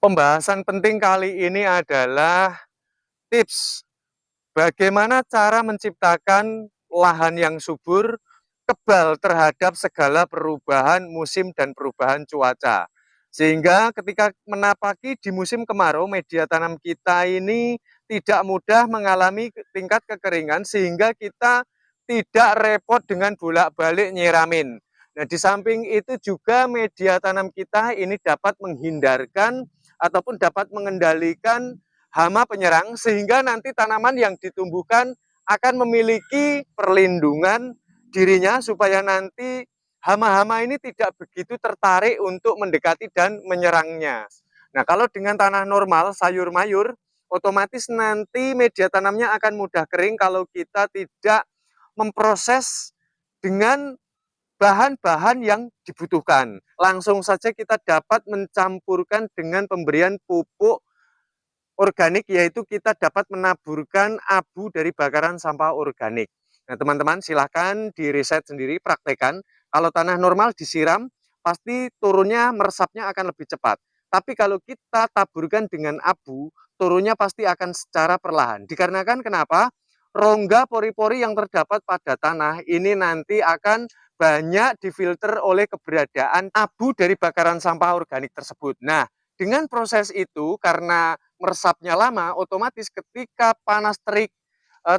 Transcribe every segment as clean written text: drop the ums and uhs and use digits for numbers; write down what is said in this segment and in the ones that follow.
Pembahasan penting kali ini adalah tips bagaimana cara menciptakan lahan yang subur, kebal terhadap segala perubahan musim dan perubahan cuaca. Sehingga ketika menapaki di musim kemarau, media tanam kita ini tidak mudah mengalami tingkat kekeringan sehingga kita tidak repot dengan bolak-balik nyiramin. Nah, di samping itu juga media tanam kita ini dapat menghindarkan ataupun dapat mengendalikan hama penyerang sehingga nanti tanaman yang ditumbuhkan akan memiliki perlindungan dirinya supaya nanti hama-hama ini tidak begitu tertarik untuk mendekati dan menyerangnya. Nah, kalau dengan tanah normal, sayur mayur, otomatis nanti media tanamnya akan mudah kering kalau kita tidak memproses dengan bahan-bahan yang dibutuhkan. Langsung saja kita dapat mencampurkan dengan pemberian pupuk organik, yaitu kita dapat menaburkan abu dari bakaran sampah organik. Nah, teman-teman silahkan diriset sendiri, praktekan. Kalau tanah normal disiram, pasti turunnya meresapnya akan lebih cepat. Tapi kalau kita taburkan dengan abu, turunnya pasti akan secara perlahan. Dikarenakan kenapa? Rongga pori-pori yang terdapat pada tanah ini nanti akan banyak difilter oleh keberadaan abu dari bakaran sampah organik tersebut. Nah, dengan proses itu, karena meresapnya lama, otomatis ketika panas terik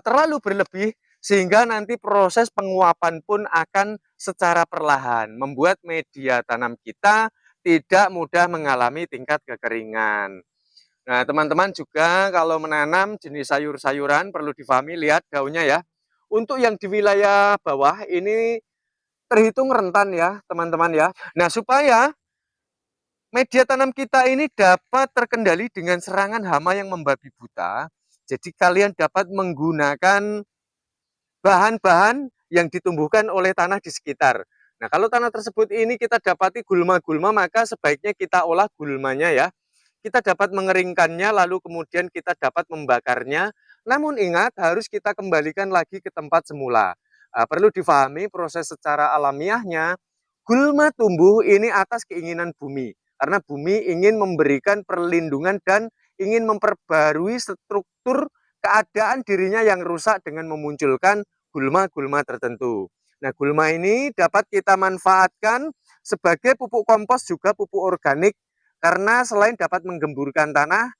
terlalu berlebih, sehingga nanti proses penguapan pun akan secara perlahan, membuat media tanam kita tidak mudah mengalami tingkat kekeringan. Nah, teman-teman juga kalau menanam jenis sayur-sayuran perlu difahami, lihat daunnya ya. Untuk yang di wilayah bawah ini terhitung rentan ya, teman-teman ya. Nah, supaya media tanam kita ini dapat terkendali dengan serangan hama yang membabi buta, jadi kalian dapat menggunakan bahan-bahan yang ditumbuhkan oleh tanah di sekitar. Nah, kalau tanah tersebut ini kita dapati gulma-gulma, maka sebaiknya kita olah gulmanya ya. Kita dapat mengeringkannya, lalu kemudian kita dapat membakarnya. Namun ingat, harus kita kembalikan lagi ke tempat semula. Perlu difahami proses secara alamiahnya, gulma tumbuh ini atas keinginan bumi. Karena bumi ingin memberikan perlindungan dan ingin memperbarui struktur keadaan dirinya yang rusak dengan memunculkan gulma-gulma tertentu. Nah, gulma ini dapat kita manfaatkan sebagai pupuk kompos, juga pupuk organik, karena selain dapat menggemburkan tanah,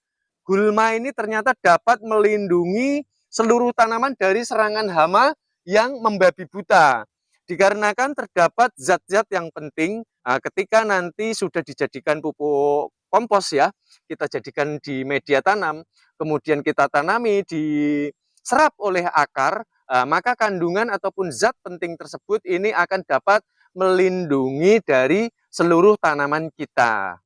gulma ini ternyata dapat melindungi seluruh tanaman dari serangan hama yang membabi buta. Dikarenakan terdapat zat-zat yang penting ketika nanti sudah dijadikan pupuk kompos ya, kita jadikan di media tanam, kemudian kita tanami, diserap oleh akar, maka kandungan ataupun zat penting tersebut ini akan dapat melindungi dari seluruh tanaman kita.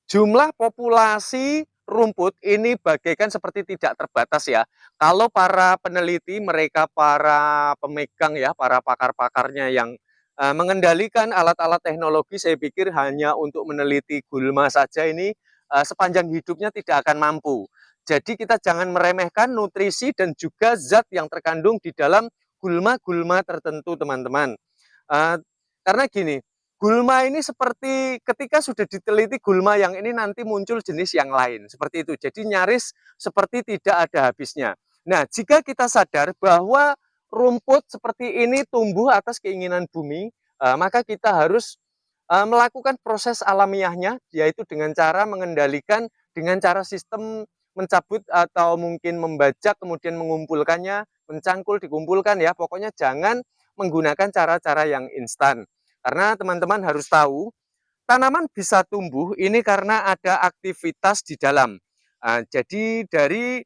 Jumlah populasi rumput ini bagaikan seperti tidak terbatas ya. Kalau para peneliti, mereka para pemegang ya, para pakar-pakarnya yang mengendalikan alat-alat teknologi, saya pikir hanya untuk meneliti gulma saja ini sepanjang hidupnya tidak akan mampu. Jadi kita jangan meremehkan nutrisi dan juga zat yang terkandung di dalam gulma-gulma tertentu, teman-teman. Karena gini, gulma ini seperti ketika sudah diteliti gulma yang ini nanti muncul jenis yang lain, seperti itu. Jadi nyaris seperti tidak ada habisnya. Nah, jika kita sadar bahwa rumput seperti ini tumbuh atas keinginan bumi, maka kita harus melakukan proses alamiahnya, yaitu dengan cara mengendalikan dengan cara sistem mencabut atau mungkin membajak, kemudian mengumpulkannya, mencangkul, dikumpulkan ya. Pokoknya jangan menggunakan cara-cara yang instan. Karena teman-teman harus tahu, tanaman bisa tumbuh ini karena ada aktivitas di dalam. Jadi dari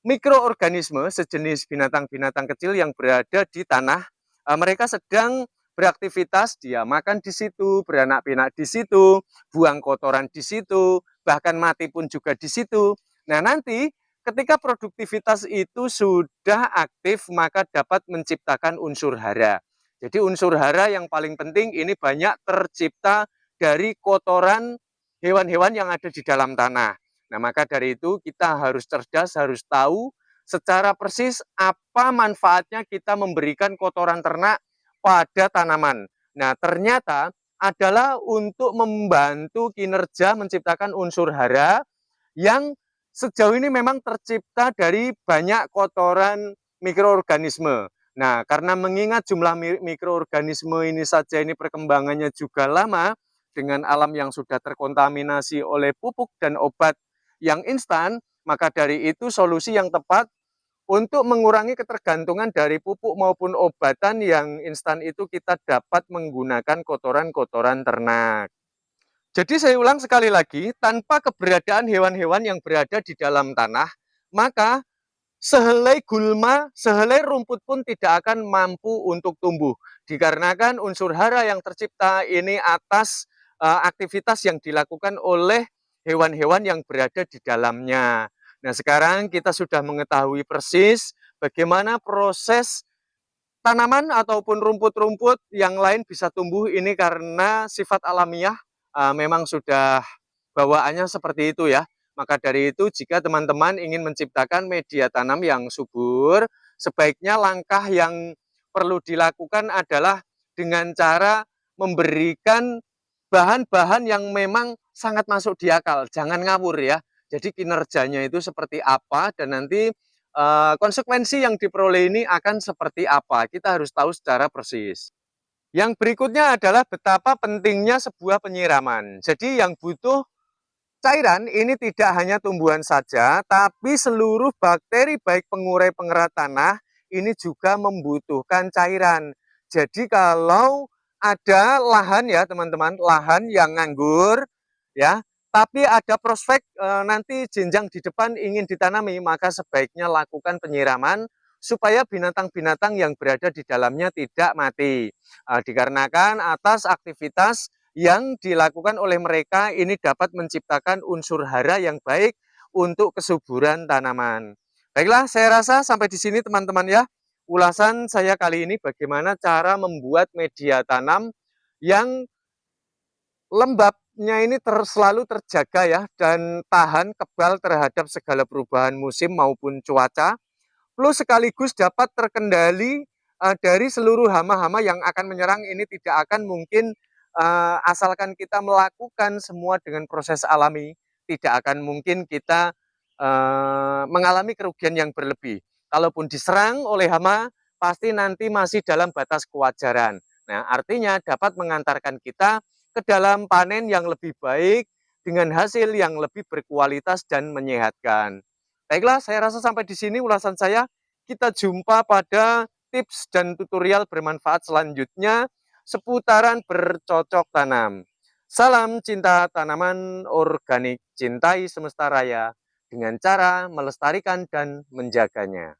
mikroorganisme, sejenis binatang-binatang kecil yang berada di tanah, mereka sedang beraktivitas, dia makan di situ, beranak pinak di situ, buang kotoran di situ, bahkan mati pun juga di situ. Nah, nanti ketika produktivitas itu sudah aktif, maka dapat menciptakan unsur hara. Jadi unsur hara yang paling penting ini banyak tercipta dari kotoran hewan-hewan yang ada di dalam tanah. Nah, maka dari itu kita harus cerdas, harus tahu secara persis apa manfaatnya kita memberikan kotoran ternak pada tanaman. Nah, ternyata adalah untuk membantu kinerja menciptakan unsur hara yang sejauh ini memang tercipta dari banyak kotoran mikroorganisme. Nah, karena mengingat jumlah mikroorganisme ini saja ini perkembangannya juga lama dengan alam yang sudah terkontaminasi oleh pupuk dan obat yang instan, maka dari itu solusi yang tepat untuk mengurangi ketergantungan dari pupuk maupun obatan yang instan itu kita dapat menggunakan kotoran-kotoran ternak. Jadi saya ulang sekali lagi, tanpa keberadaan hewan-hewan yang berada di dalam tanah, maka sehelai gulma, sehelai rumput pun tidak akan mampu untuk tumbuh. Dikarenakan unsur hara yang tercipta ini atas aktivitas yang dilakukan oleh hewan-hewan yang berada di dalamnya. Nah, sekarang kita sudah mengetahui persis bagaimana proses tanaman ataupun rumput-rumput yang lain bisa tumbuh ini karena sifat alamiah memang sudah bawaannya seperti itu ya. Maka dari itu jika teman-teman ingin menciptakan media tanam yang subur, sebaiknya langkah yang perlu dilakukan adalah dengan cara memberikan bahan-bahan yang memang sangat masuk di akal, jangan ngawur ya. Jadi kinerjanya itu seperti apa dan nanti konsekuensi yang diperoleh ini akan seperti apa, kita harus tahu secara persis. Yang berikutnya adalah betapa pentingnya sebuah penyiraman. Jadi yang butuh cairan ini tidak hanya tumbuhan saja, tapi seluruh bakteri baik pengurai pengerat tanah ini juga membutuhkan cairan. Jadi kalau ada lahan ya teman-teman, lahan yang nganggur ya, tapi ada prospek nanti jenjang di depan ingin ditanami, maka sebaiknya lakukan penyiraman supaya binatang-binatang yang berada di dalamnya tidak mati. Dikarenakan atas aktivitas yang dilakukan oleh mereka ini dapat menciptakan unsur hara yang baik untuk kesuburan tanaman. Baiklah, saya rasa sampai di sini teman-teman ya. Ulasan saya kali ini bagaimana cara membuat media tanam yang lembabnya ini selalu terjaga ya dan tahan kebal terhadap segala perubahan musim maupun cuaca, plus sekaligus dapat terkendali dari seluruh hama-hama yang akan menyerang ini tidak akan mungkin asalkan kita melakukan semua dengan proses alami, tidak akan mungkin kita mengalami kerugian yang berlebih. Kalaupun diserang oleh hama, pasti nanti masih dalam batas kewajaran. Nah, artinya dapat mengantarkan kita ke dalam panen yang lebih baik dengan hasil yang lebih berkualitas dan menyehatkan. Baiklah, saya rasa sampai di sini ulasan saya. Kita jumpa pada tips dan tutorial bermanfaat selanjutnya seputaran bercocok tanam. Salam cinta tanaman organik, cintai semesta raya dengan cara melestarikan dan menjaganya.